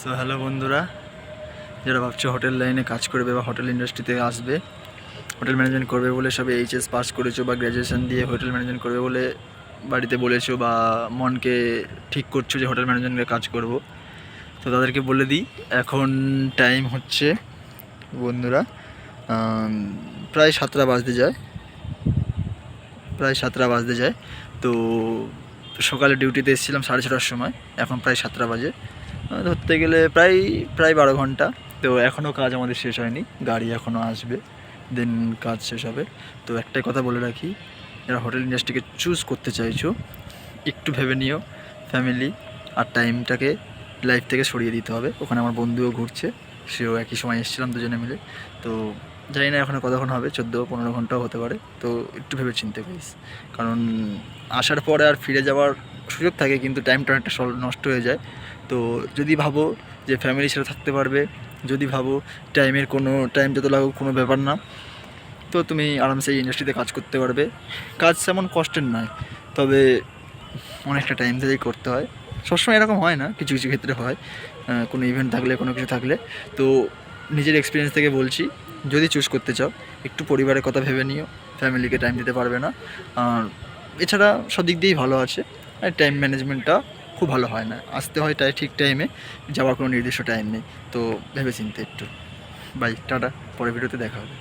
So hello বন্ধুরা, যারা ভাবছো হোটেল লাইনে কাজ করবে বা হোটেল ইন্ডাস্ট্রিতে আসবে, হোটেল ম্যানেজমেন্ট করবে বলে সবে এইচএস পাস করেছো বা গ্র্যাজুয়েশন দিয়ে হোটেল ম্যানেজমেন্ট করবে বলে বাড়িতে বলেছো বা মনকে ঠিক করছো যে হোটেল ম্যানেজমেন্টে কাজ করব, তো তাদেরকে বলে দিই এখন টাইম হচ্ছে বন্ধুরা প্রায় 7টা বাজতে যায়, তো সকালে ডিউটিতে এসেছিলাম 6:30টার সময়, এখন প্রায় 7টা বাজে, ধরতে গেলে প্রায় প্রায় 12 ঘন্টা। তো এখনও কাজ আমাদের শেষ হয়নি, গাড়ি এখনও আসবে, দেন কাজ শেষ হবে। তো একটাই কথা বলে রাখি, যারা হোটেল ইন্ডাস্ট্রিকে চুজ করতে চাইছো একটু ভেবে নিও, ফ্যামিলি আর টাইমটাকে লাইফ থেকে সরিয়ে দিতে হবে। ওখানে আমার বন্ধুও ঘুরছে, সেও একই সময় এসেছিলাম দুজনে মিলে। তো জানি না এখনও কতক্ষণ হবে, 14-15 ঘন্টাও হতে পারে। তো একটু ভেবে চিনতে পারিস, কারণ আসার পরে আর ফিরে যাওয়ার সুযোগ থাকে কিন্তু টাইমটা অনেকটা নষ্ট হয়ে যায়। তো যদি ভাবো যে ফ্যামিলির সাথে থাকতে পারবে, যদি ভাবো টাইম যত লাগুক কোনো ব্যাপার না, তো তুমি আরামসে এই ইন্ডাস্ট্রিতে কাজ করতে পারবে। কাজ তেমন কষ্টের নয়, তবে অনেকটা টাইম থেকেই করতে হয়। সবসময় এরকম হয় না, কিছু কিছু ক্ষেত্রে হয়, কোনো ইভেন্ট থাকলে, কোনো কিছু থাকলে। তো নিজের এক্সপিরিয়েন্স থেকে বলছি, যদি চুজ করতে চাও একটু পরিবারের কথা ভেবে নিও, ফ্যামিলিকে টাইম দিতে পারবে না। আর এছাড়া সব দিক দিয়েই ভালো আছে, আর টাইম ম্যানেজমেন্টটা খুব ভালো হয় না, আসতে হয় তাই ঠিক টাইমে, যাওয়ার কোনো নির্দিষ্ট টাইম নেই। তো ভেবে চিনতে একটু। বাই, টাটা, পরের ভিডিওতে দেখা হবে।